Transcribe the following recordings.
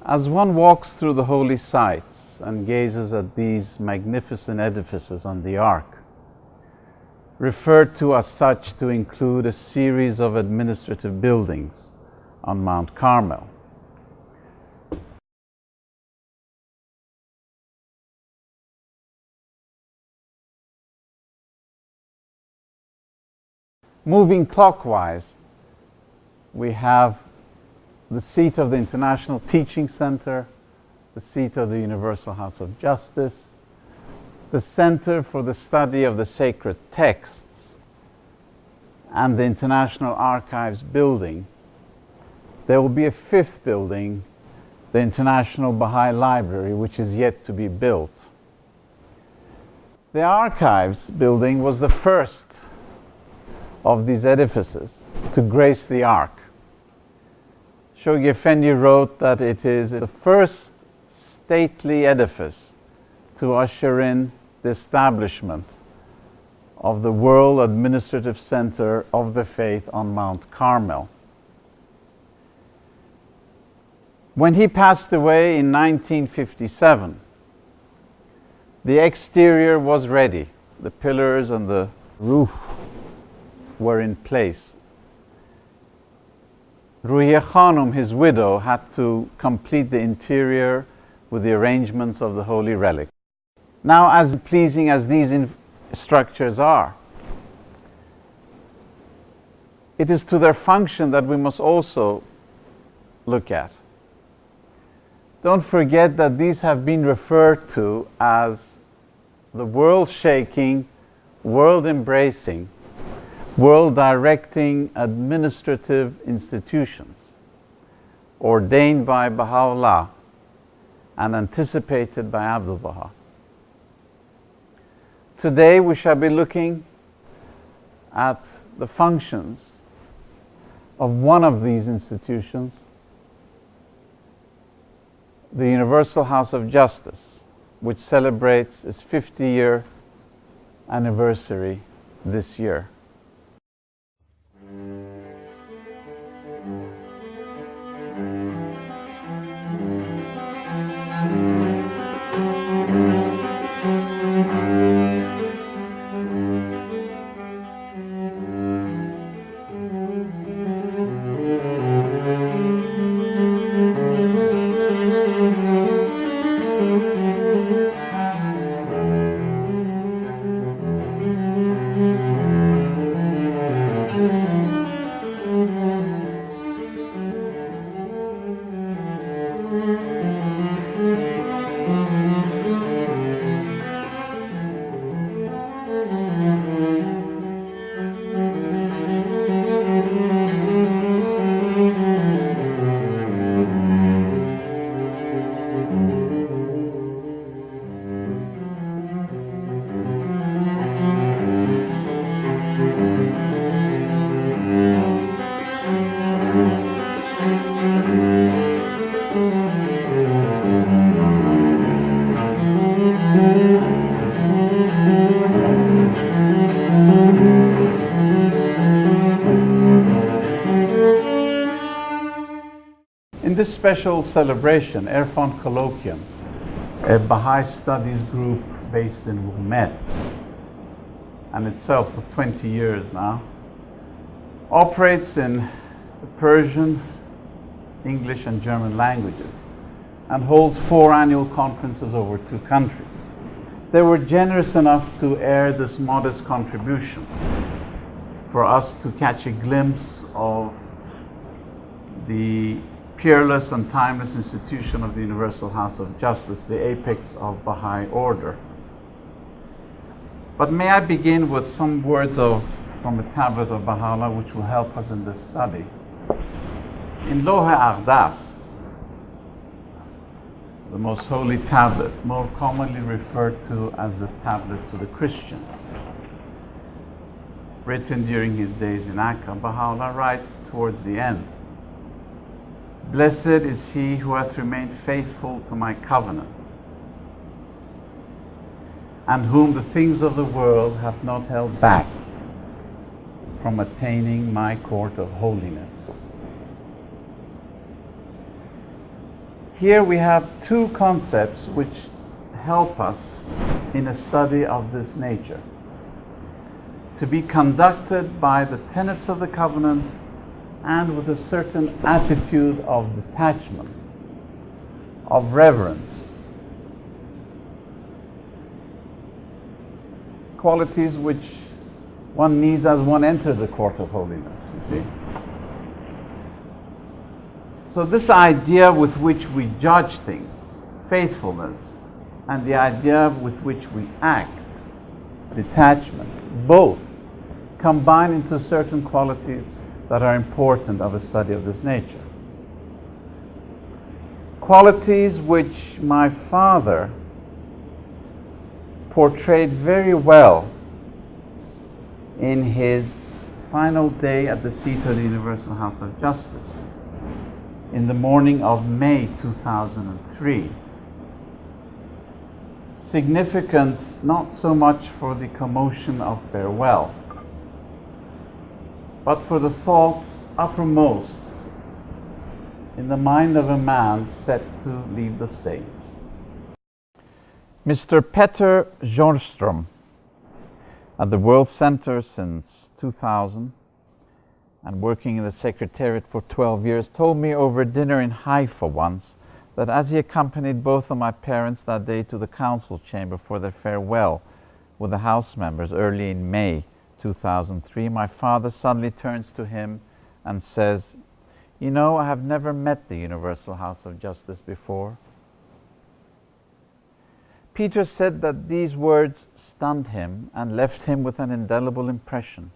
As one walks through the holy sites and gazes at these magnificent edifices on the Ark, referred to as such to include a series of administrative buildings on Mount Carmel, moving clockwise, we have the seat of the International Teaching Center, the seat of the Universal House of Justice, the Center for the Study of the Sacred Texts, and the International Archives building. There will be a fifth building, the International Baha'i Library, which is yet to be built. The Archives building was the first of these edifices to grace the Ark. Shoghi Effendi wrote that it is the first stately edifice to usher in the establishment of the World Administrative Center of the Faith on Mount Carmel. When he passed away in 1957, the exterior was ready. The pillars and the roof were in place. Ruhiya Khanum, his widow, had to complete the interior with the arrangements of the holy relic. Now, as pleasing as these structures are, it is to their function that we must also look at. Don't forget that these have been referred to as the world-shaking, world-embracing, world-directing administrative institutions ordained by Baha'u'llah and anticipated by Abdul Baha. Today we shall be looking at the functions of one of these institutions, the Universal House of Justice, which celebrates its 50-year anniversary this year. In this special celebration, Irfan Colloquium, a Baha'i Studies group based in Wilmette, and itself for 20 years now, operates in the Persian, English, and German languages, and holds 4 annual conferences over 2 countries. They were generous enough to air this modest contribution for us to catch a glimpse of the peerless and timeless institution of the Universal House of Justice, the apex of Baha'i order. But may I begin with some words from a tablet of Baha'u'llah which will help us in this study. In Lawh-e-Aqdas, the most holy tablet, more commonly referred to as the tablet to the Christians, written during his days in Akka, Baha'u'llah writes towards the end, "Blessed is he who hath remained faithful to my covenant, and whom the things of the world have not held back from attaining my court of holiness." Here we have two concepts which help us in a study of this nature. To be conducted by the tenets of the covenant and with a certain attitude of detachment, of reverence. Qualities which one needs as one enters the court of holiness, you see. So this idea with which we judge things, faithfulness, and the idea with which we act, detachment, both combine into certain qualities that are important of a study of this nature. Qualities which my father portrayed very well in his final day at the seat of the Universal House of Justice in the morning of May 2003. Significant not so much for the commotion of farewell, but for the thoughts uppermost in the mind of a man set to leave the stage. Mr. Petter Bjornström, at the World Center since 2000 and working in the Secretariat for 12 years, told me over dinner in Haifa once that as he accompanied both of my parents that day to the council chamber for their farewell with the House members early in May 2003, my father suddenly turns to him and says, "You know, I have never met the Universal House of Justice before." Peter said that these words stunned him and left him with an indelible impression.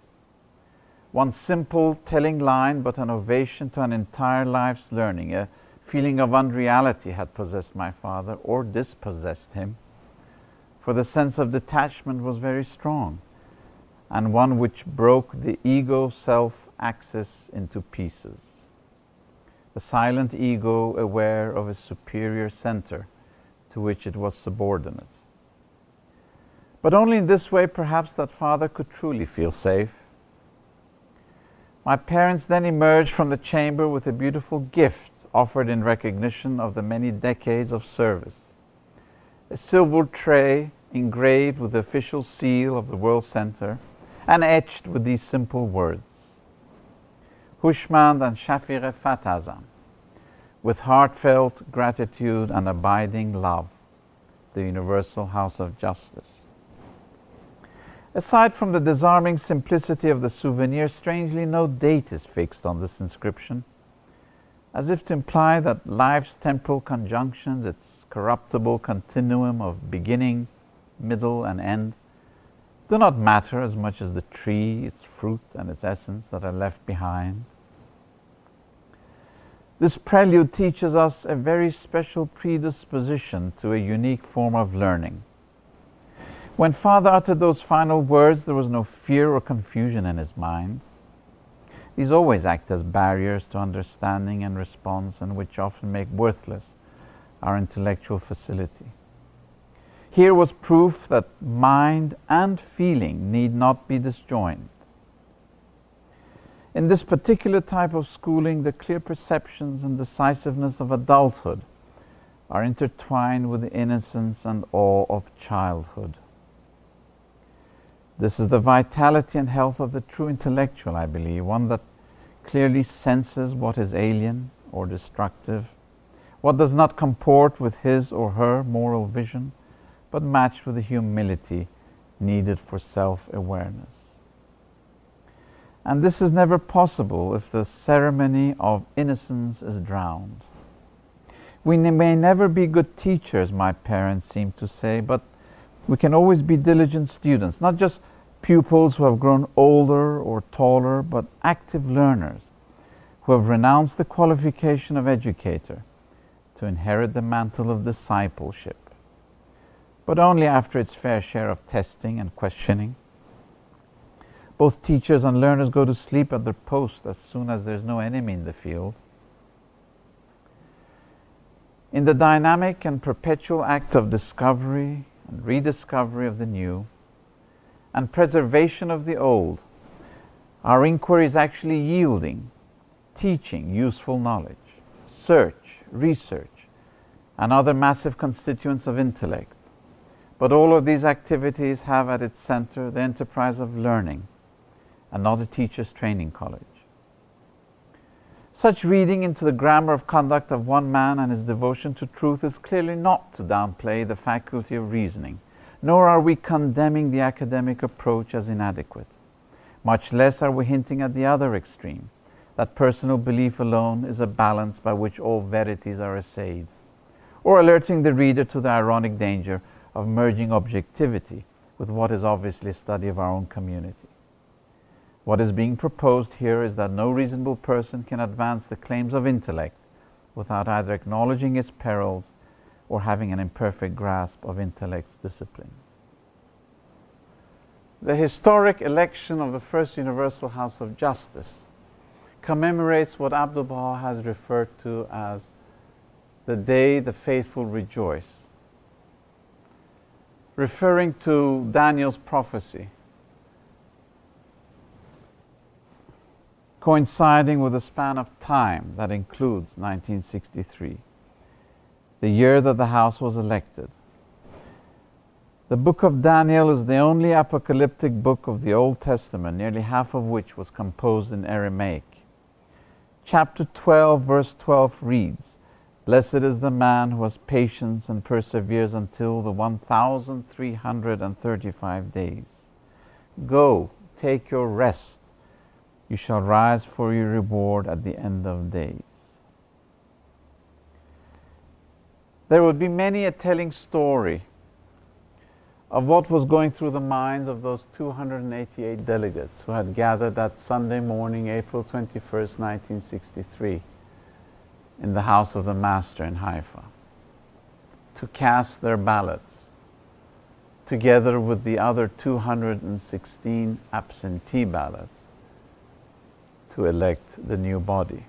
One simple telling line, but an ovation to an entire life's learning. A feeling of unreality had possessed my father, or dispossessed him, for the sense of detachment was very strong, and one which broke the ego-self axis into pieces. The silent ego aware of a superior center to which it was subordinate. But only in this way perhaps that father could truly feel safe. My parents then emerged from the chamber with a beautiful gift offered in recognition of the many decades of service. A silver tray engraved with the official seal of the World Center and etched with these simple words: Hushmand and Shafire Fatazan, with heartfelt gratitude and abiding love, the Universal House of Justice. Aside from the disarming simplicity of the souvenir, strangely no date is fixed on this inscription, as if to imply that life's temporal conjunctions, its corruptible continuum of beginning, middle, and end, do not matter as much as the tree, its fruit, and its essence that are left behind. This prelude teaches us a very special predisposition to a unique form of learning. When Father uttered those final words, there was no fear or confusion in his mind. These always act as barriers to understanding and response, and which often make worthless our intellectual facility. Here was proof that mind and feeling need not be disjoined. In this particular type of schooling, the clear perceptions and decisiveness of adulthood are intertwined with the innocence and awe of childhood. This is the vitality and health of the true intellectual, I believe, one that clearly senses what is alien or destructive, what does not comport with his or her moral vision, but matched with the humility needed for self-awareness. And this is never possible if the ceremony of innocence is drowned. We may never be good teachers, my parents seem to say, but we can always be diligent students, not just pupils who have grown older or taller, but active learners who have renounced the qualification of educator to inherit the mantle of discipleship, but only after its fair share of testing and questioning. Both teachers and learners go to sleep at their post as soon as there's no enemy in the field. In the dynamic and perpetual act of discovery and rediscovery of the new, and preservation of the old, our inquiry is actually yielding, teaching useful knowledge, search, research, and other massive constituents of intellect. But all of these activities have at its center the enterprise of learning, and not a teacher's training college. Such reading into the grammar of conduct of one man and his devotion to truth is clearly not to downplay the faculty of reasoning, nor are we condemning the academic approach as inadequate. Much less are we hinting at the other extreme, that personal belief alone is a balance by which all verities are assayed, or alerting the reader to the ironic danger of merging objectivity with what is obviously a study of our own community. What is being proposed here is that no reasonable person can advance the claims of intellect without either acknowledging its perils or having an imperfect grasp of intellect's discipline. The historic election of the First Universal House of Justice commemorates what Abdu'l-Baha has referred to as the day the faithful rejoice, referring to Daniel's prophecy, coinciding with a span of time that includes 1963, the year that the House was elected. The book of Daniel is the only apocalyptic book of the Old Testament, nearly half of which was composed in Aramaic. Chapter 12, verse 12 reads, "Blessed is the man who has patience and perseveres until the 1,335 days. Go, take your rest. You shall rise for your reward at the end of days." There would be many a telling story of what was going through the minds of those 288 delegates who had gathered that Sunday morning, April 21st, 1963, in the house of the Master in Haifa, to cast their ballots, together with the other 216 absentee ballots, to elect the new body.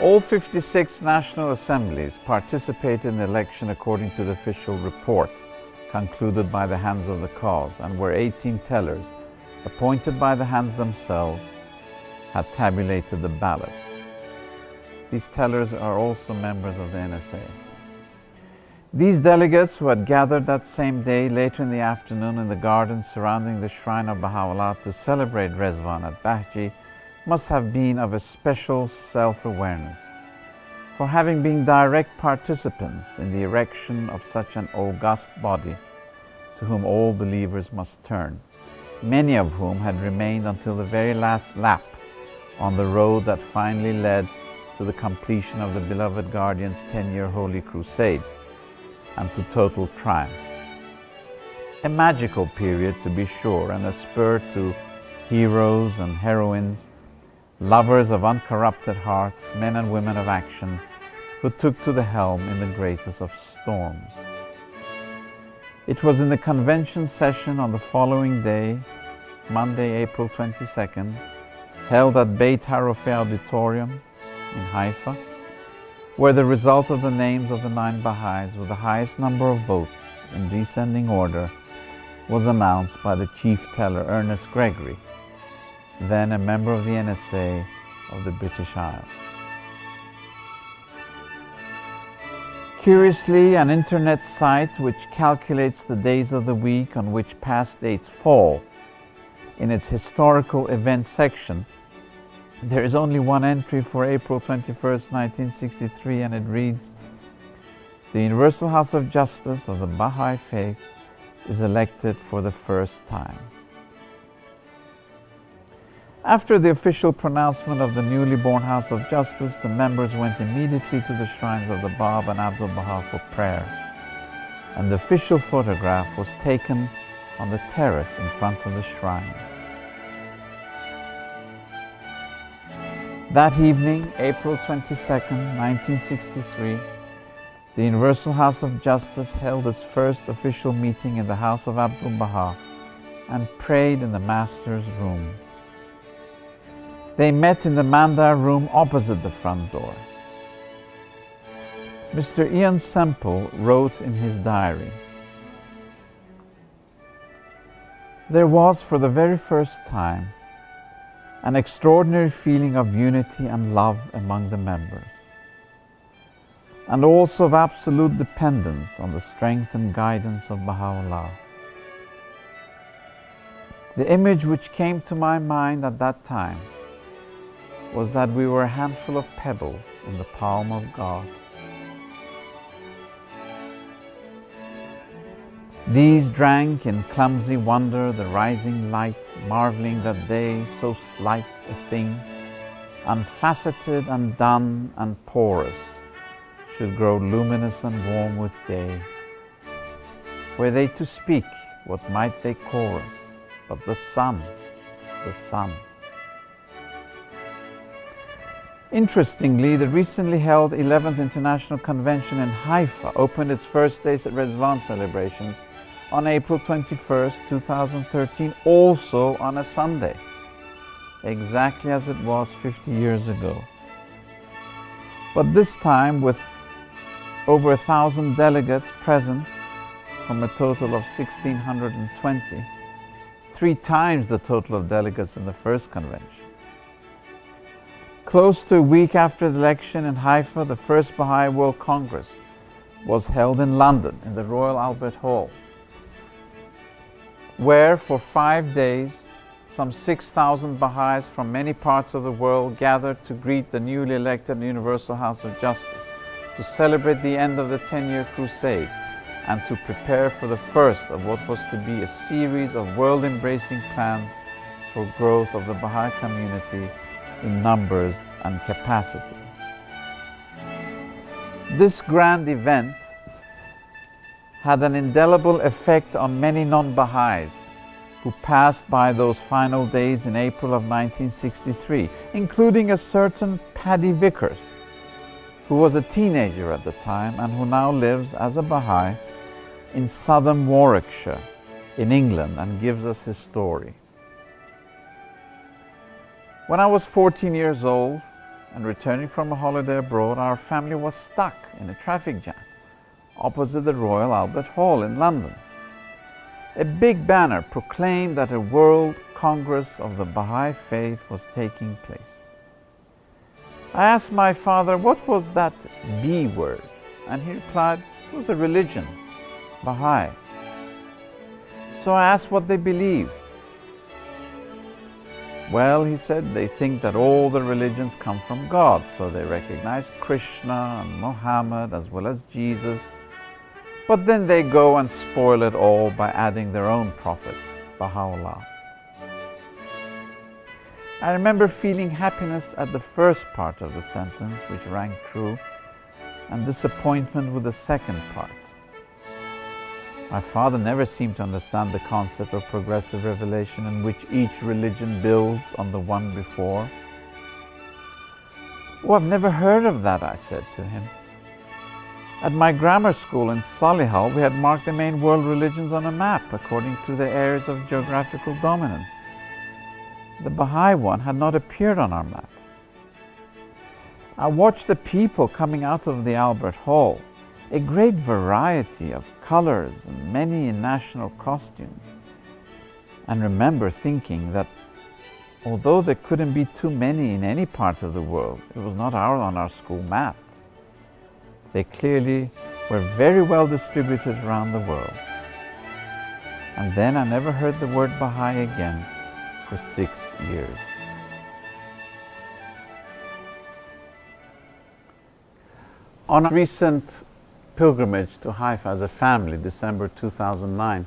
All 56 national assemblies participated in the election according to the official report concluded by the hands of the cause, and where 18 tellers, appointed by the hands themselves, had tabulated the ballots. These tellers are also members of the NSA. These delegates, who had gathered that same day later in the afternoon in the gardens surrounding the shrine of Baha'u'llah to celebrate Rezvan at Bahji, must have been of a special self-awareness, for having been direct participants in the erection of such an august body to whom all believers must turn, many of whom had remained until the very last lap on the road that finally led to the completion of the beloved Guardian's 10-year Holy Crusade and to total triumph. A magical period, to be sure, and a spur to heroes and heroines, lovers of uncorrupted hearts, men and women of action, who took to the helm in the greatest of storms. It was in the convention session on the following day, Monday, April 22nd, held at Beit Harofeh Auditorium in Haifa, where the result of the names of the 9 Baha'is with the highest number of votes in descending order was announced by the chief teller, Ernest Gregory, then a member of the NSA of the British Isles. Curiously, an internet site which calculates the days of the week on which past dates fall, in its historical events section, there is only one entry for April 21st, 1963, and it reads, the Universal House of Justice of the Baha'i Faith is elected for the first time. After the official pronouncement of the newly born House of Justice, the members went immediately to the shrines of the Bab and Abdul Baha for prayer, and the official photograph was taken on the terrace in front of the shrine. That evening, April 22nd, 1963, the Universal House of Justice held its first official meeting in the house of Abdul Baha and prayed in the Master's room. They met in the Mandar room opposite the front door. Mr. Ian Semple wrote in his diary, "There was for the very first time an extraordinary feeling of unity and love among the members, and also of absolute dependence on the strength and guidance of Baha'u'llah. The image which came to my mind at that time was that we were a handful of pebbles in the palm of God. These drank in clumsy wonder the rising light, marveling that they, so slight a thing, unfaceted, undone, and porous, should grow luminous and warm with day. Were they to speak, what might they chorus, but the sun, the sun." Interestingly, the recently held 11th International Convention in Haifa opened its first days at Rizwan celebrations on April 21st, 2013, also on a Sunday, exactly as it was 50 years ago. But this time with over 1,000 delegates present from a total of 1,620, 3 times the total of delegates in the first convention. Close to a week after the election in Haifa, the first Baha'i World Congress was held in London in the Royal Albert Hall, where for 5 days some 6,000 Baha'is from many parts of the world gathered to greet the newly elected Universal House of Justice, to celebrate the end of the 10-year crusade, and to prepare for the first of what was to be a series of world-embracing plans for growth of the Baha'i community in numbers and capacity. This grand event had an indelible effect on many non-Baha'is who passed by those final days in April of 1963, including a certain Paddy Vickers, who was a teenager at the time and who now lives as a Baha'i in southern Warwickshire in England and gives us his story. "When I was 14 years old and returning from a holiday abroad, our family was stuck in a traffic jam opposite the Royal Albert Hall in London. A big banner proclaimed that a World Congress of the Baha'i Faith was taking place. I asked my father, what was that B word? And he replied, it was a religion, Baha'i. So I asked what they believed. Well, he said, they think that all the religions come from God, so they recognize Krishna and Muhammad as well as Jesus, but then they go and spoil it all by adding their own prophet, Baha'u'llah. I remember feeling happiness at the first part of the sentence, which rang true, and disappointment with the second part. My father never seemed to understand the concept of progressive revelation in which each religion builds on the one before. "Oh, I've never heard of that," I said to him. "At my grammar school in Solihull, we had marked the main world religions on a map according to their areas of geographical dominance. The Baha'i one had not appeared on our map. I watched the people coming out of the Albert Hall, a great variety of colors and many in national costumes, and remember thinking that although there couldn't be too many in any part of the world, it was not on our school map. They clearly were very well distributed around the world." And then I never heard the word Baha'i again for 6 years. On a recent pilgrimage to Haifa as a family, December 2009,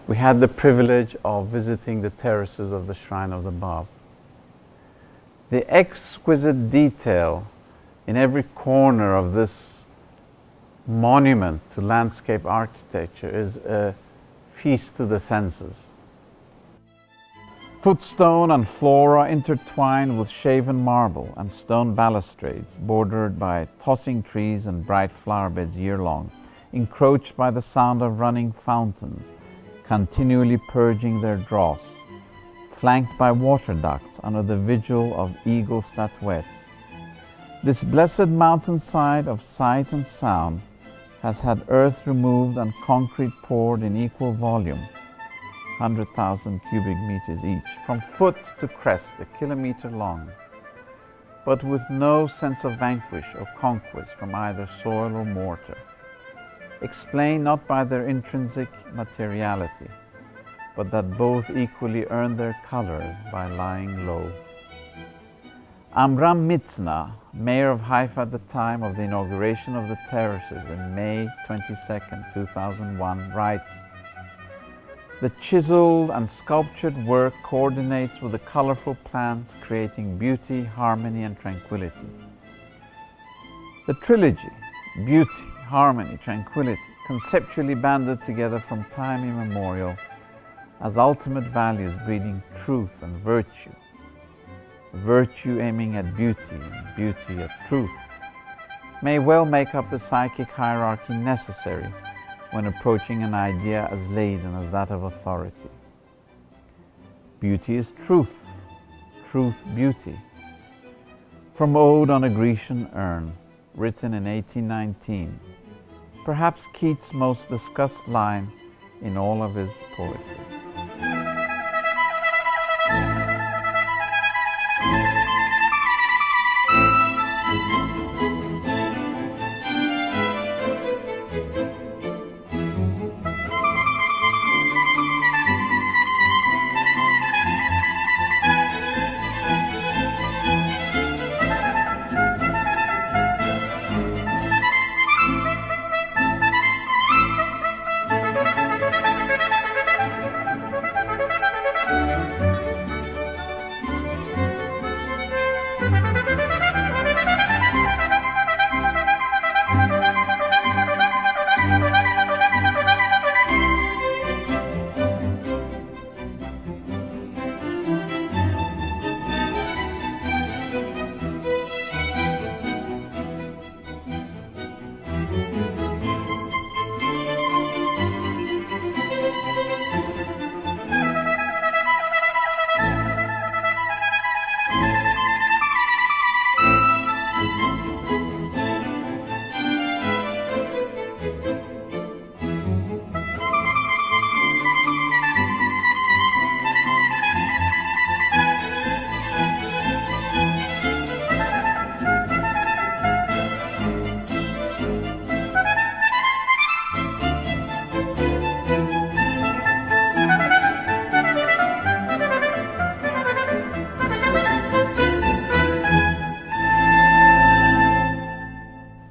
we had the privilege of visiting the terraces of the Shrine of the Bab. The exquisite detail in every corner of this monument to landscape architecture is a feast to the senses. Footstone and floor are intertwined with shaven marble and stone balustrades bordered by tossing trees and bright flower beds year-long, encroached by the sound of running fountains, continually purging their dross, flanked by water ducts under the vigil of eagle statuettes. This blessed mountainside of sight and sound has had earth removed and concrete poured in equal volume, 100,000 cubic meters each, from foot to crest, a kilometer long, but with no sense of vanquish or conquest from either soil or mortar, explained not by their intrinsic materiality, but that both equally earn their colors by lying low. Amram Mitzna, mayor of Haifa at the time of the inauguration of the terraces in May 22, 2001, writes, "The chiseled and sculptured work coordinates with the colorful plants, creating beauty, harmony, and tranquility. The trilogy, beauty, harmony, tranquility, conceptually banded together from time immemorial as ultimate values breeding truth and virtue, virtue aiming at beauty and beauty at truth, may well make up the psychic hierarchy necessary when approaching an idea as laden as that of authority. Beauty is truth, truth beauty." From Ode on a Grecian Urn, written in 1819, perhaps Keats' most discussed line in all of his poetry.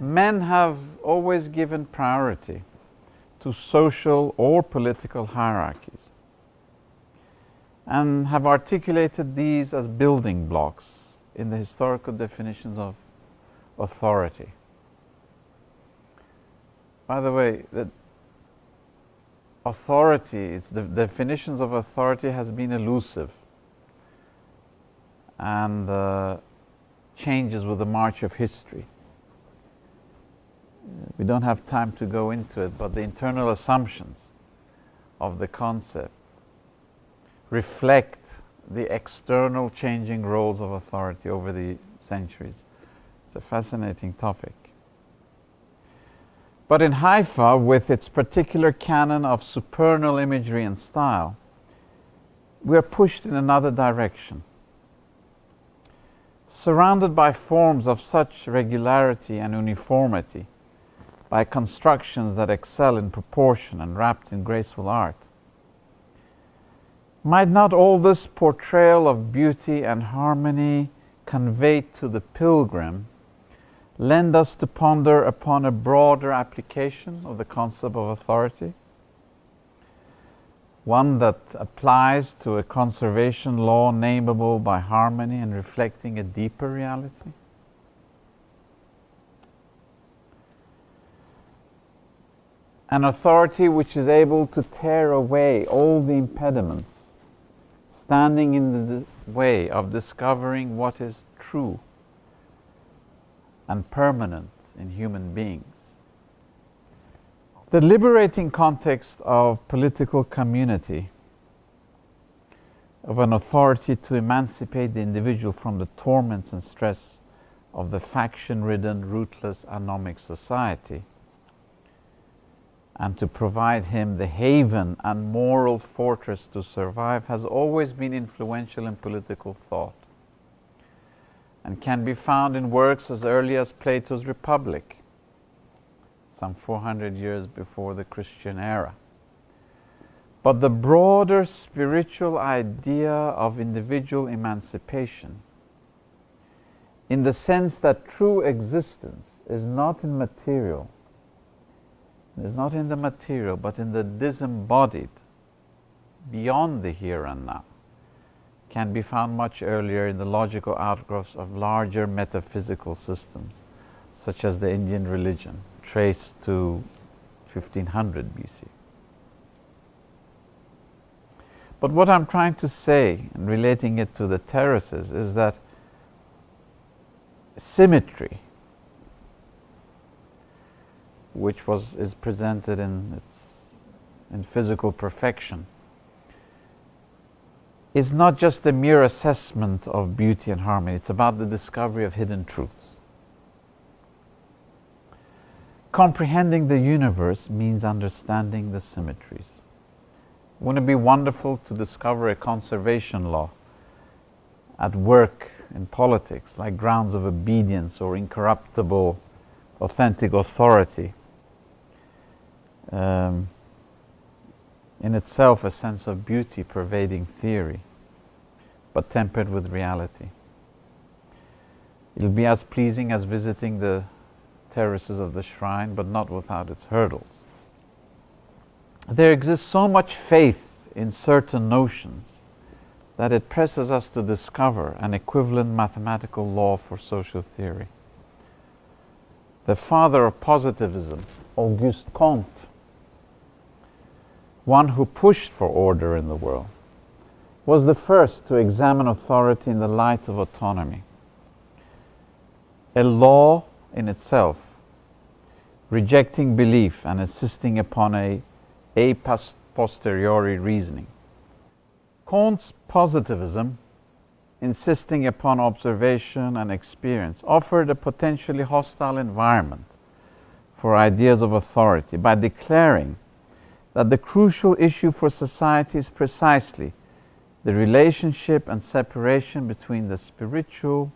Men have always given priority to social or political hierarchies and have articulated these as building blocks in the historical definitions of authority. By the way, the definitions of authority has been elusive and changes with the march of history. We don't have time to go into it, but the internal assumptions of the concept reflect the external changing roles of authority over the centuries. It's a fascinating topic. But in Haifa, with its particular canon of supernal imagery and style, we are pushed in another direction. Surrounded by forms of such regularity and uniformity, by constructions that excel in proportion and wrapped in graceful art, might not all this portrayal of beauty and harmony conveyed to the pilgrim lend us to ponder upon a broader application of the concept of authority, one that applies to a conservation law nameable by harmony and reflecting a deeper reality. An authority which is able to tear away all the impediments standing in the way of discovering what is true and permanent in human beings. The liberating context of political community, of an authority to emancipate the individual from the torments and stress of the faction-ridden, rootless, anomic society, and to provide him the haven and moral fortress to survive, has always been influential in political thought, and can be found in works as early as Plato's Republic, some 400 years before the Christian era. But the broader spiritual idea of individual emancipation, in the sense that true existence is not in material, is not in the material, but in the disembodied, beyond the here and now, can be found much earlier in the logical outgrowths of larger metaphysical systems, such as the Indian religion, traced to 1500 BC. But what I'm trying to say, and relating it to the terraces, is that symmetry, which is presented in physical perfection, is not just a mere assessment of beauty and harmony. It's about the discovery of hidden truths. Comprehending the universe means understanding the symmetries. Wouldn't it be wonderful to discover a conservation law at work in politics, like grounds of obedience or incorruptible, authentic authority? In itself a sense of beauty pervading theory, but tempered with reality. It'll be as pleasing as visiting the terraces of the shrine, but not without its hurdles. There exists so much faith in certain notions that it presses us to discover an equivalent mathematical law for social theory. The father of positivism, Auguste Comte, one who pushed for order in the world, was the first to examine authority in the light of autonomy. A law in itself, rejecting belief and insisting upon a posteriori reasoning. Comte's positivism, insisting upon observation and experience, offered a potentially hostile environment for ideas of authority by declaring that the crucial issue for society is precisely the relationship and separation between the spiritual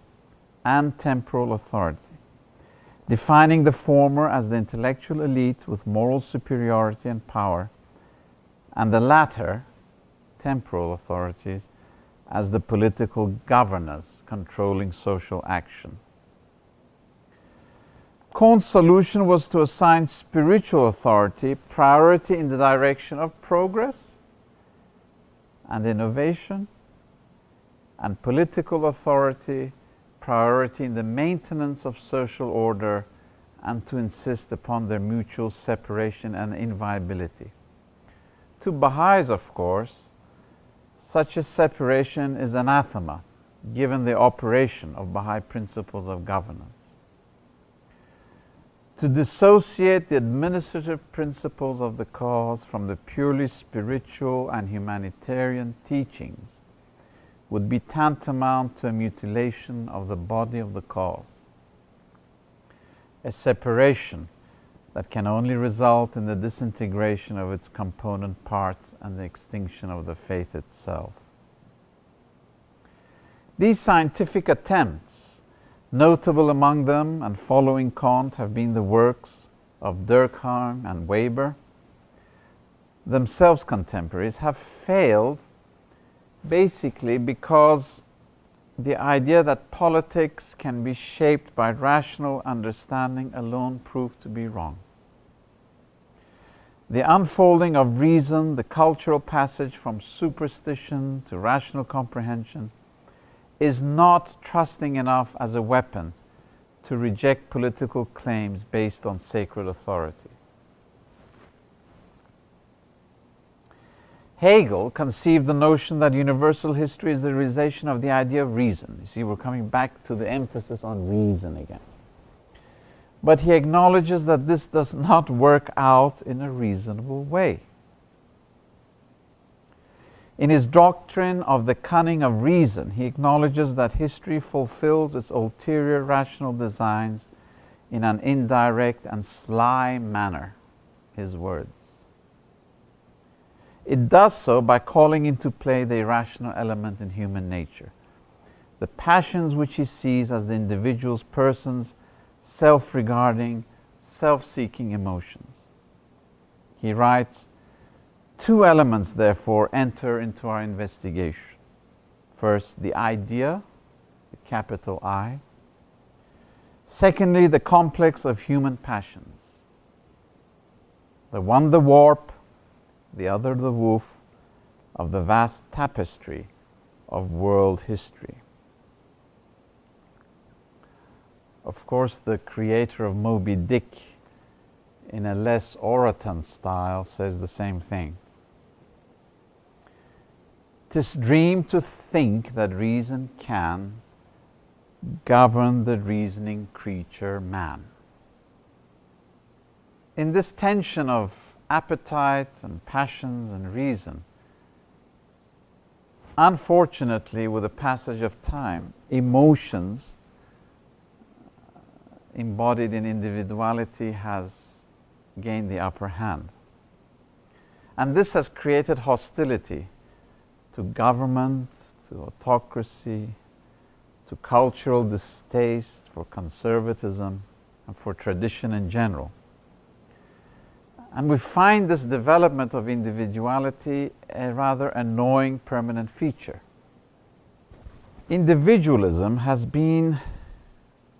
and temporal authority, defining the former as the intellectual elite with moral superiority and power, and the latter, temporal authorities, as the political governors controlling social action. Comte's solution was to assign spiritual authority priority in the direction of progress and innovation, and political authority priority in the maintenance of social order, and to insist upon their mutual separation and inviolability. To Baha'is, of course, such a separation is anathema, given the operation of Baha'i principles of governance. To dissociate the administrative principles of the cause from the purely spiritual and humanitarian teachings would be tantamount to a mutilation of the body of the cause, a separation that can only result in the disintegration of its component parts and the extinction of the faith itself. These scientific attempts, notable among them and following Kant, have been the works of Durkheim and Weber, themselves contemporaries, have failed basically because the idea that politics can be shaped by rational understanding alone proved to be wrong. The unfolding of reason, the cultural passage from superstition to rational comprehension, is not trusting enough as a weapon to reject political claims based on sacred authority. Hegel conceived the notion that universal history is the realization of the idea of reason. You see, we're coming back to the emphasis on reason again. But he acknowledges that this does not work out in a reasonable way. In his doctrine of the cunning of reason, he acknowledges that history fulfills its ulterior rational designs in an indirect and sly manner, his words. It does so by calling into play the irrational element in human nature, the passions which he sees as the individual's person's self-regarding, self-seeking emotions. He writes, two elements, therefore, enter into our investigation. First, the idea, the capital I. Secondly, the complex of human passions. The one the warp, the other the woof of the vast tapestry of world history. Of course, the creator of Moby Dick, in a less orotund style, says the same thing. "'Tis dream to think that reason can govern the reasoning creature man." In this tension of appetite and passions and reason, unfortunately, with the passage of time, emotions embodied in individuality has gained the upper hand. And this has created hostility to government, to autocracy, to cultural distaste for conservatism and for tradition in general. And we find this development of individuality a rather annoying permanent feature. Individualism has been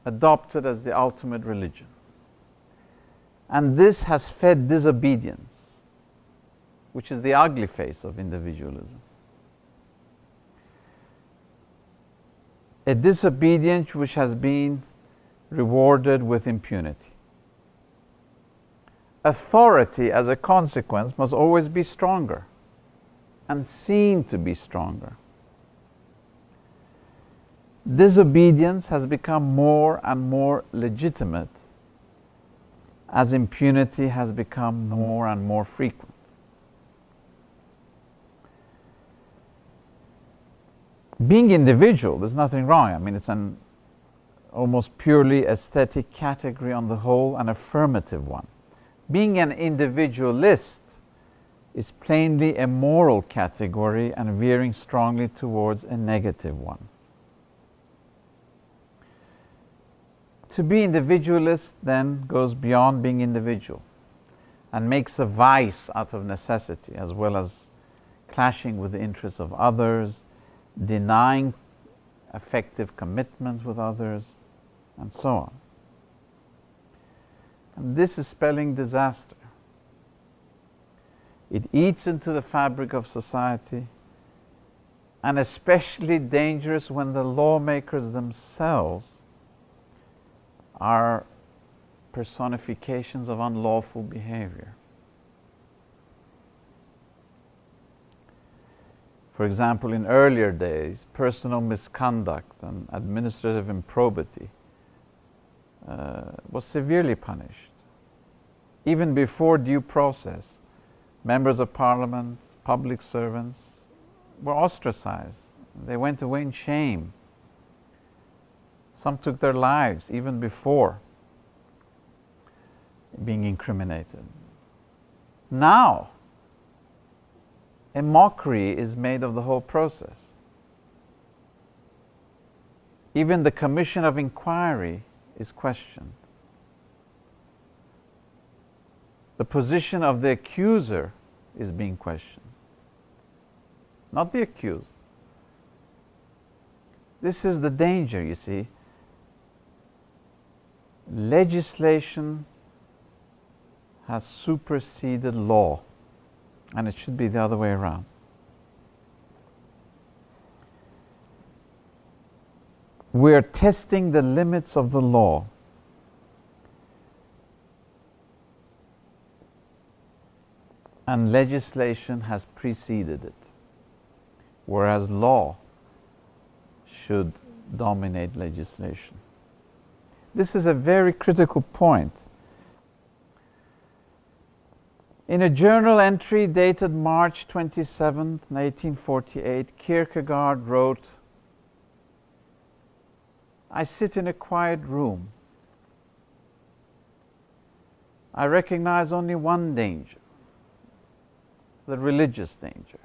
adopted as the ultimate religion. And this has fed disobedience, which is the ugly face of individualism. A disobedience which has been rewarded with impunity. Authority, as a consequence, must always be stronger and seen to be stronger. Disobedience has become more and more legitimate as impunity has become more and more frequent. Being individual, there's nothing wrong. I mean, it's an almost purely aesthetic category on the whole, an affirmative one. Being an individualist is plainly a moral category and veering strongly towards a negative one. To be individualist then goes beyond being individual and makes a vice out of necessity, as well as clashing with the interests of others, denying effective commitment with others, and so on. And this is spelling disaster. It eats into the fabric of society, and especially dangerous when the lawmakers themselves are personifications of unlawful behavior. For example, in earlier days, personal misconduct and administrative improbity was severely punished. Even before due process, members of parliament, public servants were ostracized. They went away in shame. Some took their lives even before being incriminated. Now, a mockery is made of the whole process. Even the commission of inquiry is questioned. The position of the accuser is being questioned, not the accused. This is the danger, you see. Legislation has superseded law, and it should be the other way around. We are testing the limits of the law. And legislation has preceded it, whereas law should dominate legislation. This is a very critical point. In a journal entry dated March 27, 1848, Kierkegaard wrote, "I sit in a quiet room. I recognize only one danger, the religious danger.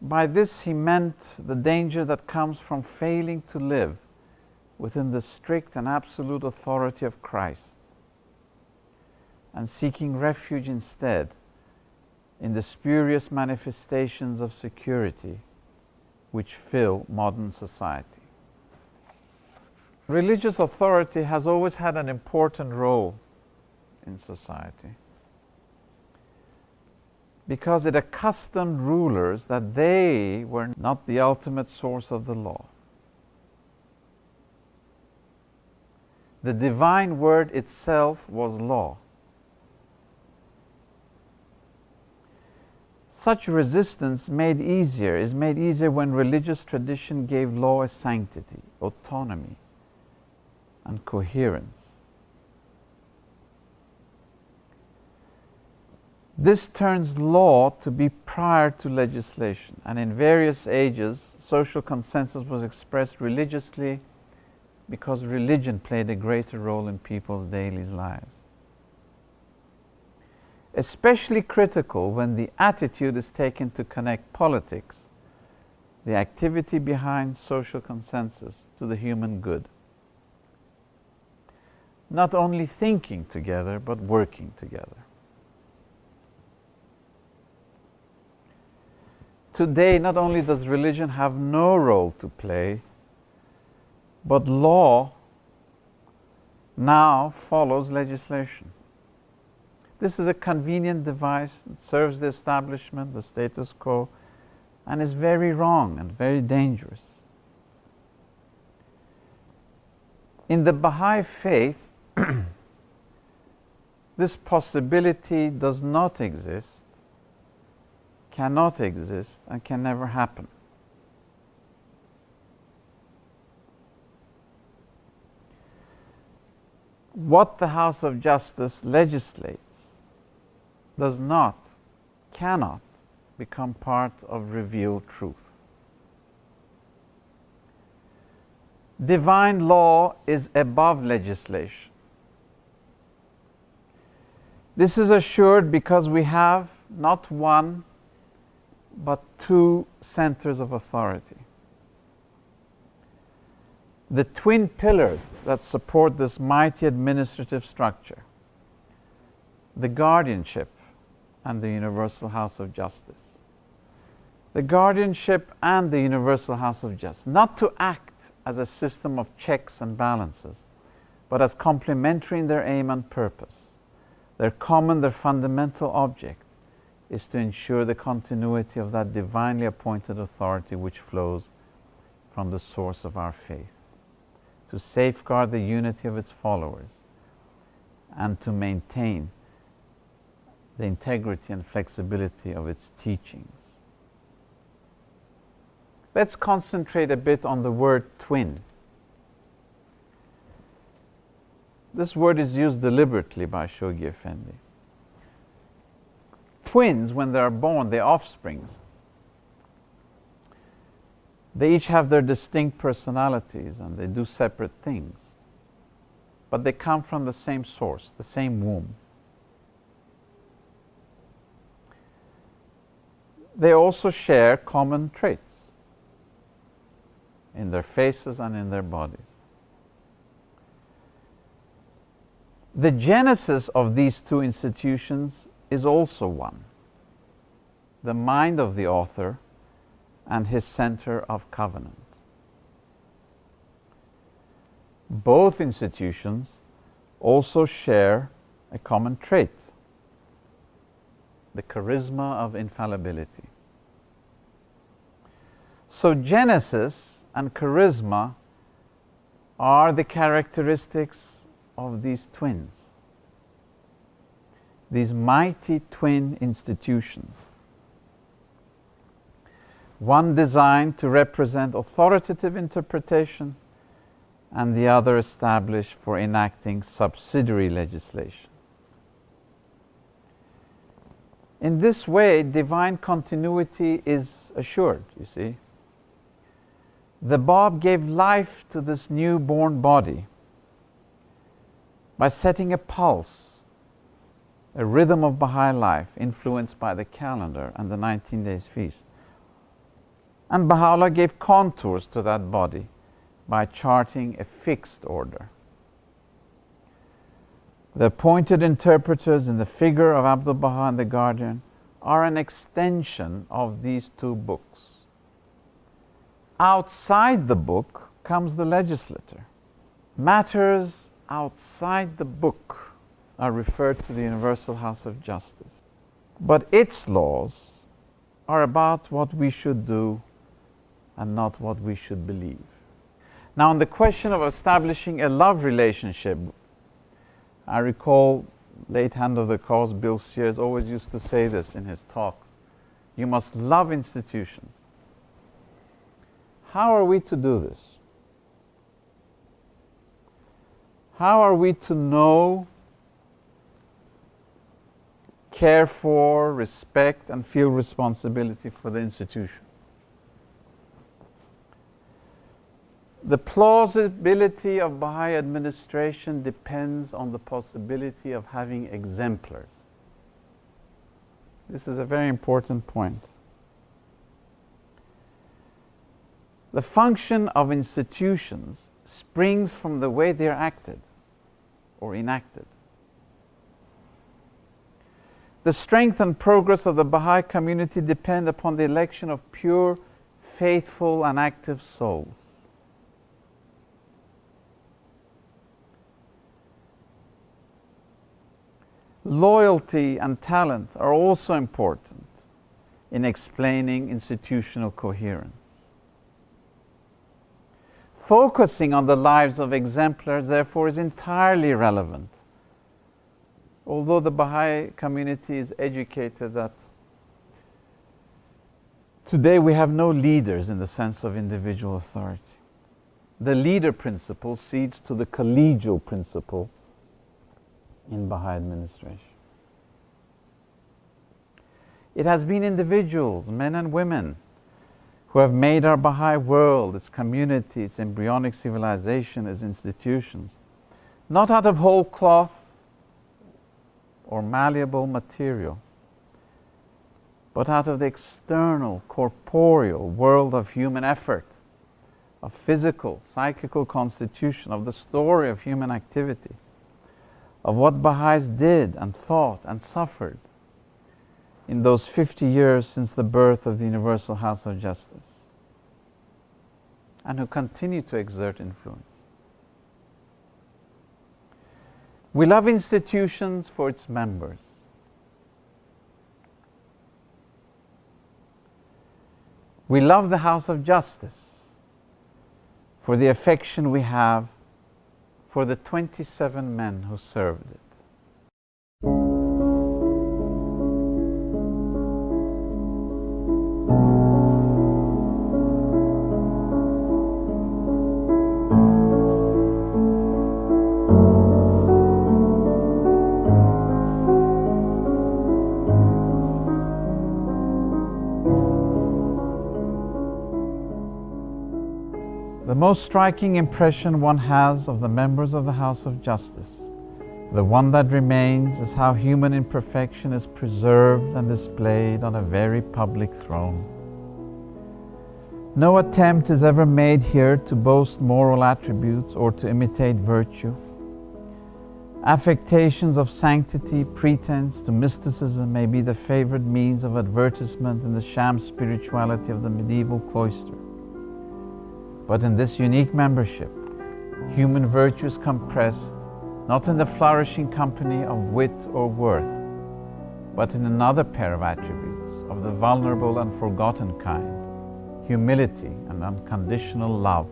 By this he meant the danger that comes from failing to live within the strict and absolute authority of Christ and seeking refuge instead in the spurious manifestations of security which fill modern society." Religious authority has always had an important role in society because it accustomed rulers that they were not the ultimate source of the law. The divine word itself was law. Such resistance is made easier when religious tradition gave law a sanctity, autonomy, and coherence. This turns law to be prior to legislation, and in various ages, social consensus was expressed religiously because religion played a greater role in people's daily lives. Especially critical when the attitude is taken to connect politics, the activity behind social consensus, to the human good. Not only thinking together, but working together. Today, not only does religion have no role to play, but law now follows legislation. This is a convenient device that serves the establishment, the status quo, and is very wrong and very dangerous. In the Baha'i faith, this possibility does not exist, cannot exist, and can never happen. What the House of Justice legislates does not, cannot become part of revealed truth. Divine law is above legislation. This is assured because we have not one, but two centers of authority. The twin pillars that support this mighty administrative structure, the guardianship and the Universal House of Justice. The guardianship and the Universal House of Justice, not to act as a system of checks and balances, but as complementary in their aim and purpose. Their fundamental object is to ensure the continuity of that divinely appointed authority which flows from the source of our faith, to safeguard the unity of its followers, and to maintain the integrity and flexibility of its teachings. Let's concentrate a bit on the word twin. This word is used deliberately by Shoghi Effendi. Twins, when they are born, they're offsprings. They each have their distinct personalities and they do separate things. But they come from the same source, the same womb. They also share common traits in their faces and in their bodies. The genesis of these two institutions is also one. the mind of the author, and his center of covenant. Both institutions also share a common trait: the charisma of infallibility. So Genesis and charisma are the characteristics of these twins, these mighty twin institutions. One designed to represent authoritative interpretation, and the other established for enacting subsidiary legislation. In this way, divine continuity is assured, you see. The Bab gave life to this newborn body by setting a pulse, a rhythm of Baha'i life influenced by the calendar and the 19 days feast. And Baha'u'llah gave contours to that body by charting a fixed order. The appointed interpreters in the figure of Abdul Baha and the Guardian are an extension of these two books. Outside the book comes the legislator. Matters outside the book are referred to the Universal House of Justice. But its laws are about what we should do and not what we should believe. Now, on the question of establishing a love relationship, I recall late hand of the cause Bill Sears always used to say this in his talks: you must love institutions. How are we to do this? How are we to know, care for, respect, and feel responsibility for the institution? The plausibility of Baha'i administration depends on the possibility of having exemplars. This is a very important point. The function of institutions springs from the way they are acted or enacted. The strength and progress of the Baha'i community depend upon the election of pure, faithful, and active souls. Loyalty and talent are also important in explaining institutional coherence. Focusing on the lives of exemplars, therefore, is entirely relevant. Although the Baha'i community is educated that today we have no leaders in the sense of individual authority. The leader principle cedes to the collegial principle in Baha'i administration. It has been individuals, men and women, who have made our Baha'i world, its community, its embryonic civilization, its institutions, not out of whole cloth or malleable material, but out of the external, corporeal world of human effort, of physical, psychical constitution, of the story of human activity, of what Baha'is did and thought and suffered in those 50 years since the birth of the Universal House of Justice, and who continue to exert influence. We love institutions for its members. We love the House of Justice for the affection we have for the 27 men who served it. The most striking impression one has of the members of the House of Justice, the one that remains, is how human imperfection is preserved and displayed on a very public throne. No attempt is ever made here to boast moral attributes or to imitate virtue. Affectations of sanctity, pretense to mysticism may be the favored means of advertisement in the sham spirituality of the medieval cloister. But in this unique membership, human virtue is compressed not in the flourishing company of wit or worth, but in another pair of attributes of the vulnerable and forgotten kind: humility and unconditional love.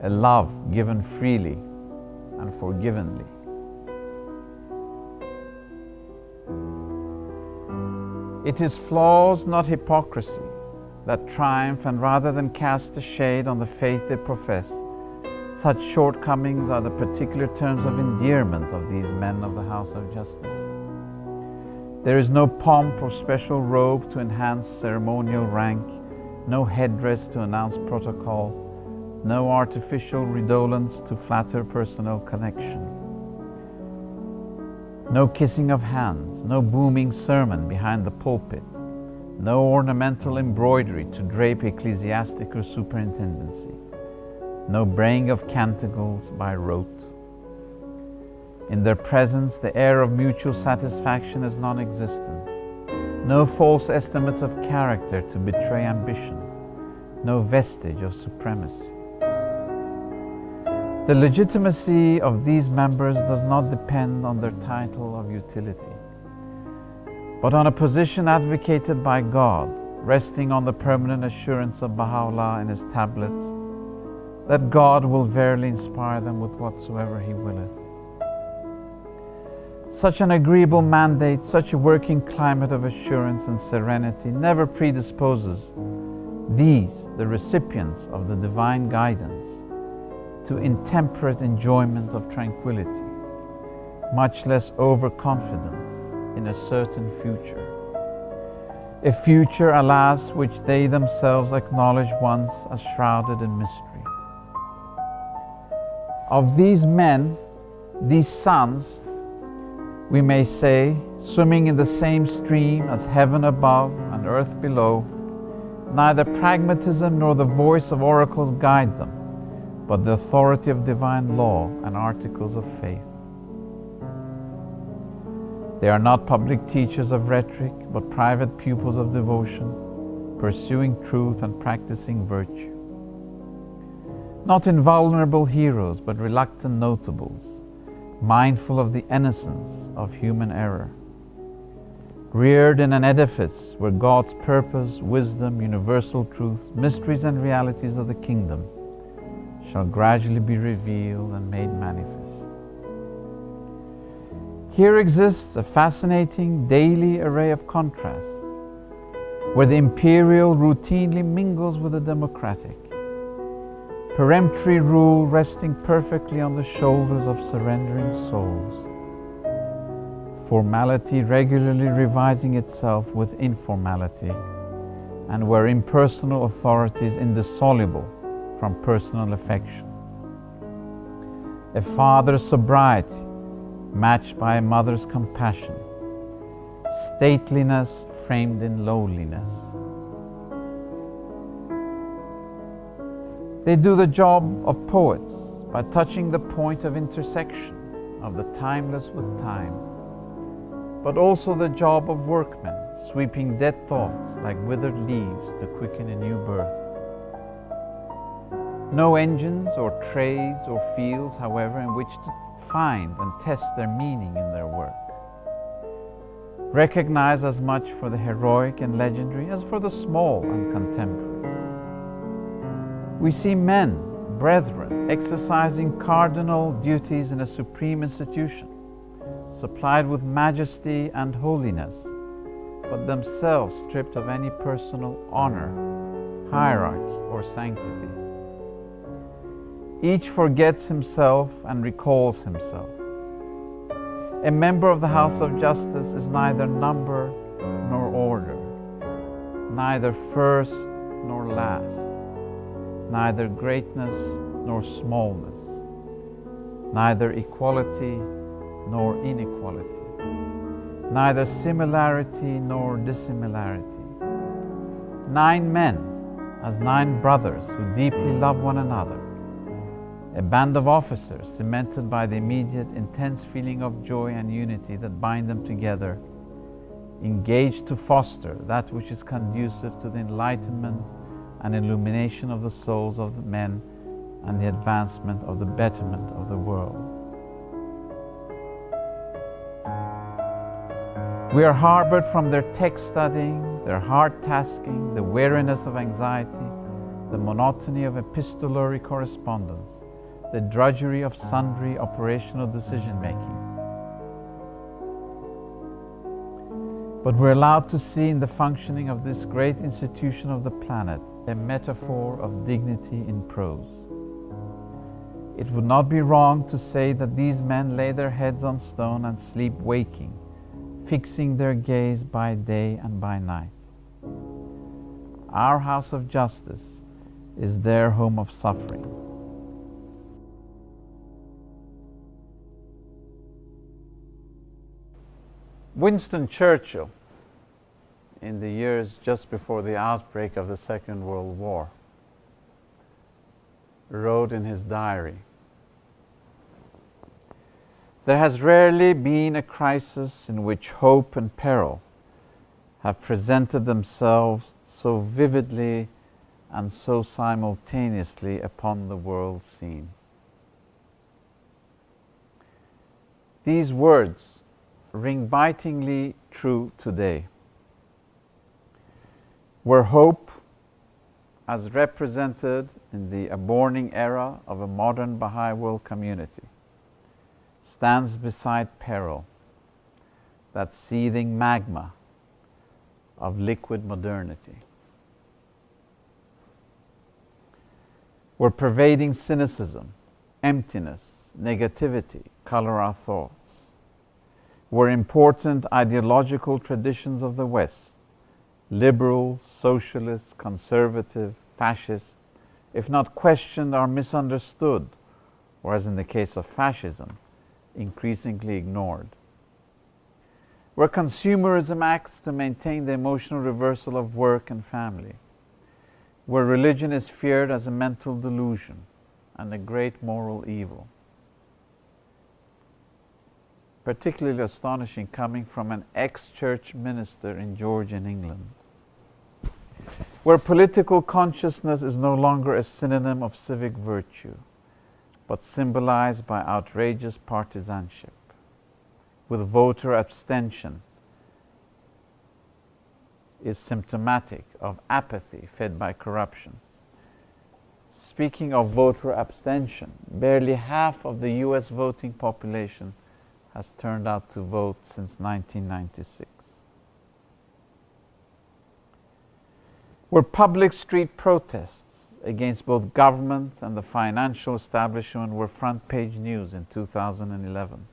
A love given freely and forgivenly. It is flaws, not hypocrisy, that triumph, and rather than cast a shade on the faith they profess, such shortcomings are the particular terms of endearment of these men of the House of Justice. There is no pomp or special robe to enhance ceremonial rank, no headdress to announce protocol, no artificial redolence to flatter personal connection. No kissing of hands, no booming sermon behind the pulpit, no ornamental embroidery to drape ecclesiastical superintendency, no braying of canticles by rote. In their presence, the air of mutual satisfaction is non-existent. No false estimates of character to betray ambition, no vestige of supremacy. The legitimacy of these members does not depend on their title of utility, but on a position advocated by God, resting on the permanent assurance of Baha'u'llah in his tablets, that God will verily inspire them with whatsoever He willeth. Such an agreeable mandate, such a working climate of assurance and serenity never predisposes these, the recipients of the divine guidance, to intemperate enjoyment of tranquility, much less overconfidence in a certain future. A future, alas, which they themselves acknowledge once as shrouded in mystery. Of these men, these sons, we may say, swimming in the same stream as heaven above and earth below, neither pragmatism nor the voice of oracles guide them, but the authority of divine law and articles of faith. They are not public teachers of rhetoric, but private pupils of devotion, pursuing truth and practicing virtue. Not invulnerable heroes, but reluctant notables, mindful of the innocence of human error. Reared in an edifice where God's purpose, wisdom, universal truth, mysteries and realities of the kingdom shall gradually be revealed and made manifest. Here exists a fascinating daily array of contrasts, where the imperial routinely mingles with the democratic, peremptory rule resting perfectly on the shoulders of surrendering souls, formality regularly revising itself with informality, and where impersonal authority is indissoluble from personal affection. A father's sobriety matched by a mother's compassion, stateliness framed in lowliness. They do the job of poets by touching the point of intersection of the timeless with time, but also the job of workmen, sweeping dead thoughts like withered leaves to quicken a new birth. No engines or trades or fields, however, in which to find and test their meaning in their work. Recognize as much for the heroic and legendary as for the small and contemporary. We see men, brethren, exercising cardinal duties in a supreme institution, supplied with majesty and holiness, but themselves stripped of any personal honor, hierarchy, or sanctity. Each forgets himself and recalls himself. A member of the House of Justice is neither number nor order, neither first nor last, neither greatness nor smallness, neither equality nor inequality, neither similarity nor dissimilarity. 9 men as 9 brothers who deeply love one another, A band of officers cemented by the immediate intense feeling of joy and unity that bind them together, engaged to foster that which is conducive to the enlightenment and illumination of the souls of the men and the advancement of the betterment of the world. We are harbored from their text studying, their hard tasking, the weariness of anxiety, the monotony of epistolary correspondence, the drudgery of sundry operational decision-making. But we're allowed to see in the functioning of this great institution of the planet a metaphor of dignity in prose. It would not be wrong to say that these men lay their heads on stone and sleep waking, fixing their gaze by day and by night. Our house of justice is their home of suffering. Winston Churchill, in the years just before the outbreak of the Second World War, wrote in his diary, "There has rarely been a crisis in which hope and peril have presented themselves so vividly and so simultaneously upon the world scene." These words ring bitingly true today, where hope, as represented in the aborning era of a modern Baha'i world community, stands beside peril, that seething magma of liquid modernity, where pervading cynicism, emptiness, negativity color our thoughts, where important ideological traditions of the West, liberal, socialist, conservative, fascist, if not questioned, are misunderstood, or as in the case of fascism, increasingly ignored. Where consumerism acts to maintain the emotional reversal of work and family. Where religion is feared as a mental delusion and a great moral evil. Particularly astonishing coming from an ex-church minister in Georgian England. Where political consciousness is no longer a synonym of civic virtue, but symbolized by outrageous partisanship, with voter abstention is symptomatic of apathy fed by corruption. Speaking of voter abstention, barely half of the US voting population has turned out to vote since 1996. Where public street protests against both government and the financial establishment were front-page news in 2011.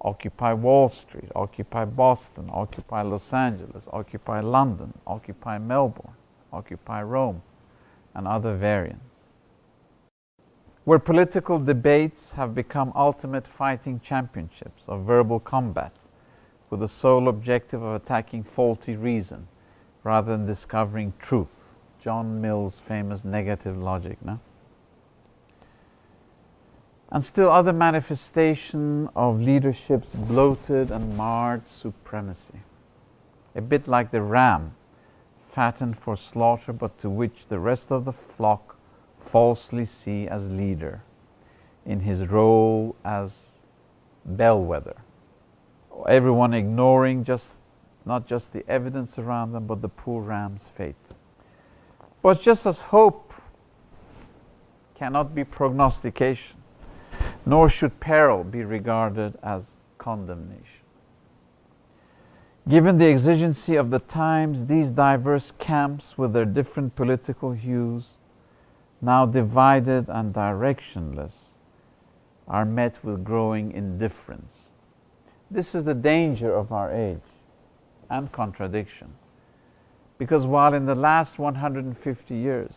Occupy Wall Street, Occupy Boston, Occupy Los Angeles, Occupy London, Occupy Melbourne, Occupy Rome, and other variants. Where political debates have become ultimate fighting championships of verbal combat with the sole objective of attacking faulty reason rather than discovering truth. John Mill's famous negative logic, no? And still other manifestation of leadership's bloated and marred supremacy. A bit like the ram, fattened for slaughter, but to which the rest of the flock falsely see as leader in his role as bellwether. Everyone ignoring not just the evidence around them, but the poor ram's fate. But just as hope cannot be prognostication, nor should peril be regarded as condemnation. Given the exigency of the times, these diverse camps with their different political hues, now divided and directionless, are met with growing indifference. This is the danger of our age and contradiction. Because while in the last 150 years,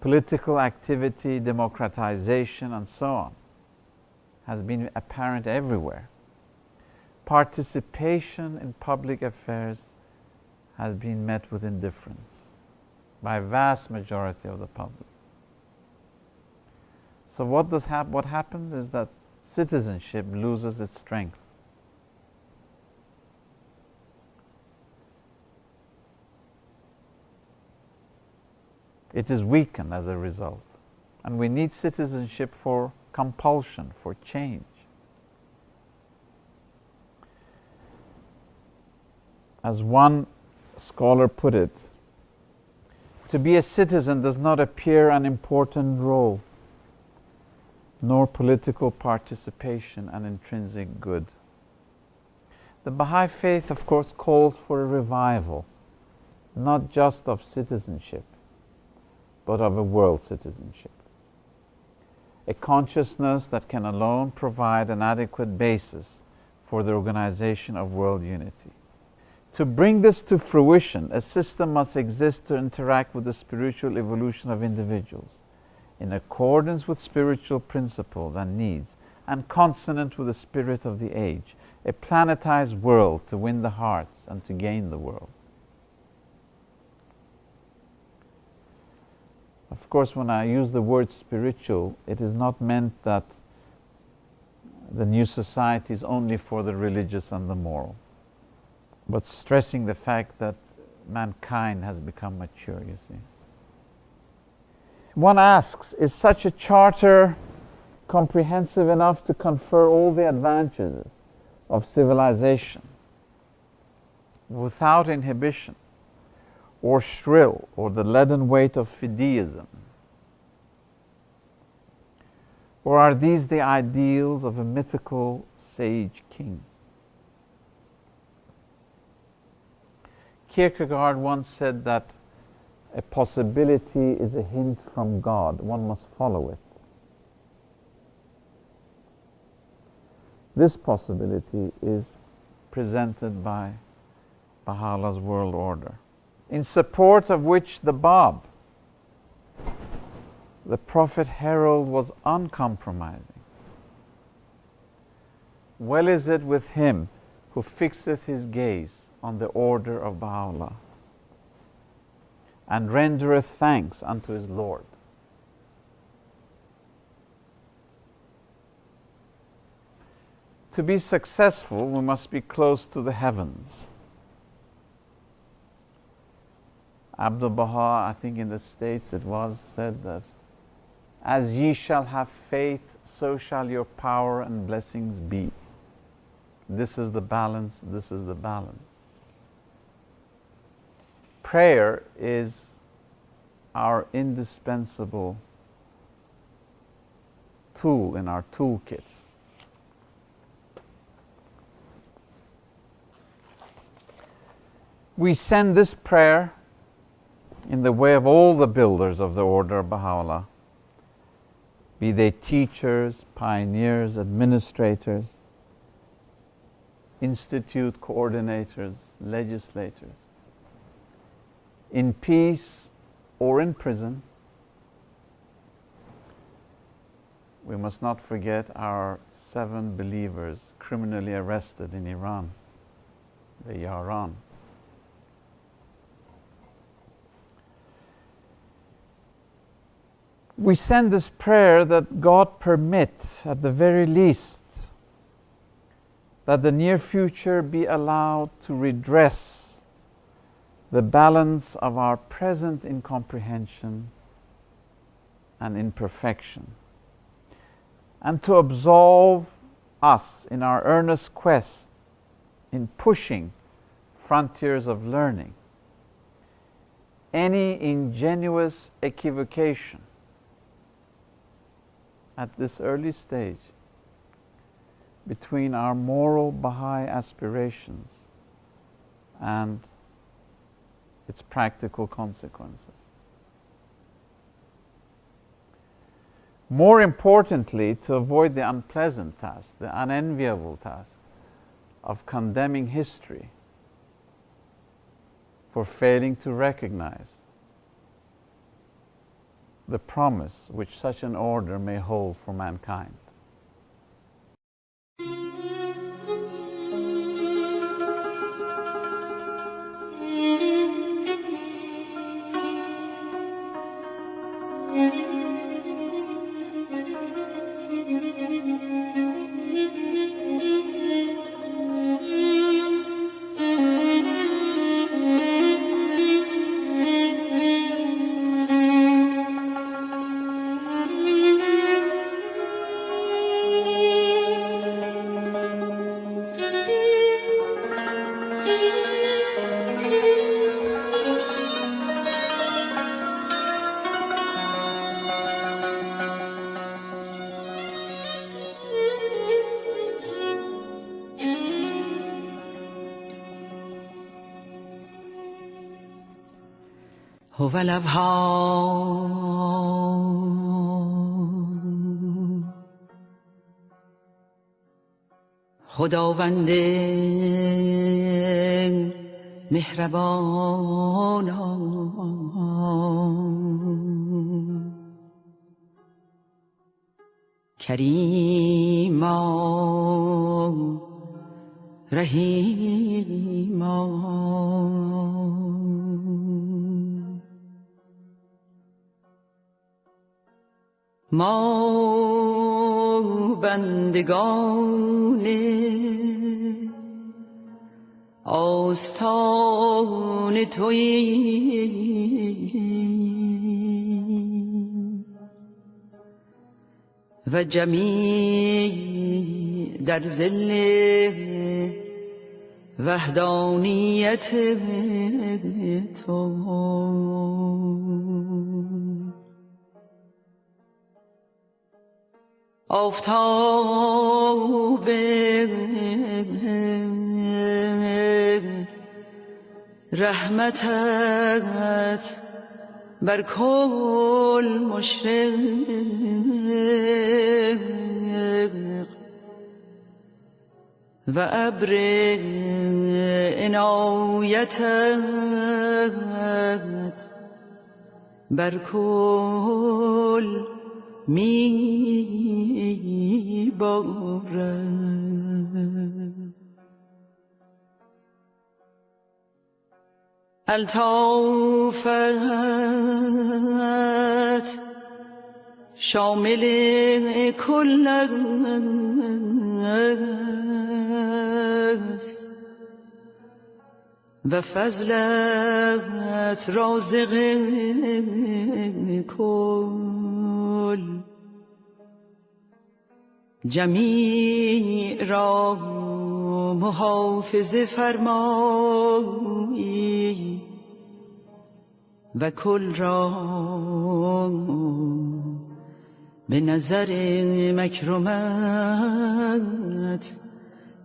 political activity, democratization, and so on has been apparent everywhere, participation in public affairs has been met with indifference by a vast majority of the public. So what happens is that citizenship loses its strength. It is weakened as a result. And we need citizenship for compulsion, for change. As one scholar put it, to be a citizen does not appear an important role, nor political participation an intrinsic good. The Baha'i faith, of course, calls for a revival, not just of citizenship, but of a world citizenship. A consciousness that can alone provide an adequate basis for the organization of world unity. To bring this to fruition, a system must exist to interact with the spiritual evolution of individuals, in accordance with spiritual principles and needs, and consonant with the spirit of the age, a planetized world to win the hearts and to gain the world. Of course, when I use the word spiritual, it is not meant that the new society is only for the religious and the moral, but stressing the fact that mankind has become mature, you see. One asks, is such a charter comprehensive enough to confer all the advantages of civilization without inhibition or shrill or the leaden weight of fideism? Or are these the ideals of a mythical sage king? Kierkegaard once said that a possibility is a hint from God. One must follow it. This possibility is presented by Baha'u'llah's world order, in support of which the Bab, the prophet herald, was uncompromising. Well is it with him who fixeth his gaze on the order of Baha'u'llah, and rendereth thanks unto his Lord. To be successful, we must be close to the heavens. Abdul Baha, I think in the States it was, said that, as ye shall have faith, so shall your power and blessings be. This is the balance, this is the balance. Prayer is our indispensable tool in our toolkit. We send this prayer in the way of all the builders of the order of Baha'u'llah, be they teachers, pioneers, administrators, institute coordinators, legislators, in peace or in prison. We must not forget our 7 believers criminally arrested in Iran, the Yaran. We send this prayer that God permit, at the very least, that the near future be allowed to redress the balance of our present incomprehension and imperfection, and to absolve us in our earnest quest in pushing frontiers of learning. Any ingenuous equivocation at this early stage between our moral Baha'i aspirations and its practical consequences. More importantly, to avoid the unpleasant task, the unenviable task of condemning history for failing to recognize the promise which such an order may hold for mankind. هو لبها خداوند مهربان کریما رحیما ما بندگان آستان توییم و جمیع در ظل وحدانیت تو آفتاب رحمتت بر کل مشرق و ابر عنایتت بر کل می بارد الطافت شامل کل است و فضلت رازق کل جمیع را محافظه فرمایی و کل را به نظر مکرمت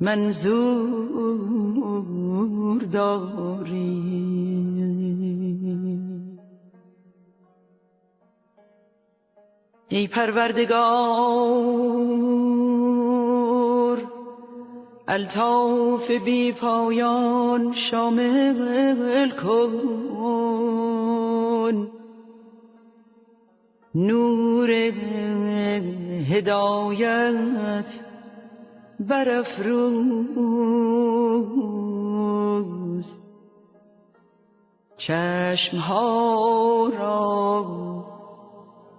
منظور داری ای پروردگار الطاف بی پایان شامل کن نور هدایت برافروز چشمها را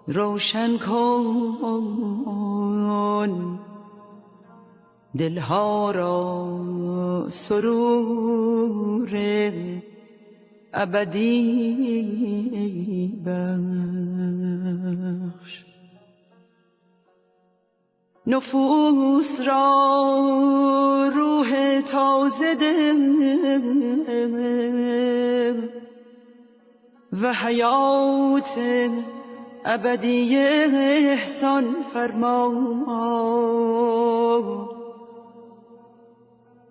روشن کن دلها را سرور ابدی بخش نفوس را روح تازه ده و حیات ابدی احسان فرما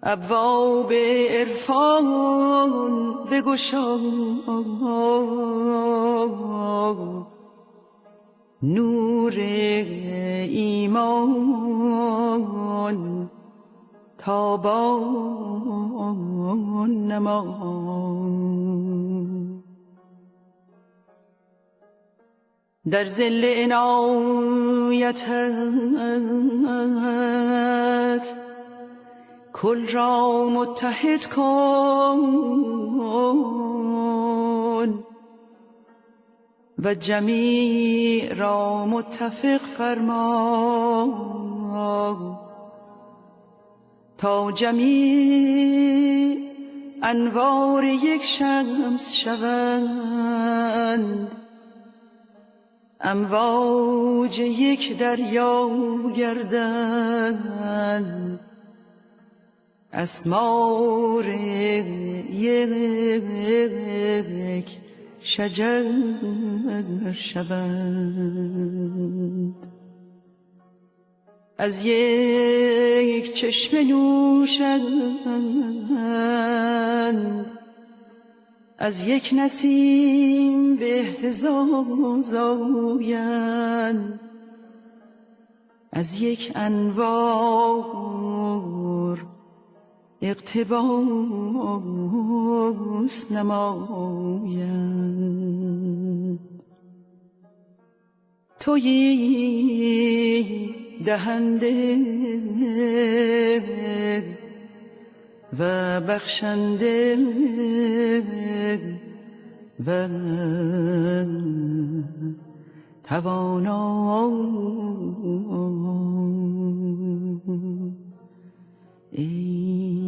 ابواب عرفان بگشا نور ایمان تابان نما در ظل عنایتت کل را متحد کن و جمیع را متفق فرما تا جمیع انوار یک شمس شوند امواج یک دریا گردند اسمار یک شجر شوند از یک چشمه نوشند از یک نسیم به اهتزاز آیند، از یک انوار اقتباس نمایند. تویی دهنده و بخشنده و توانا، ای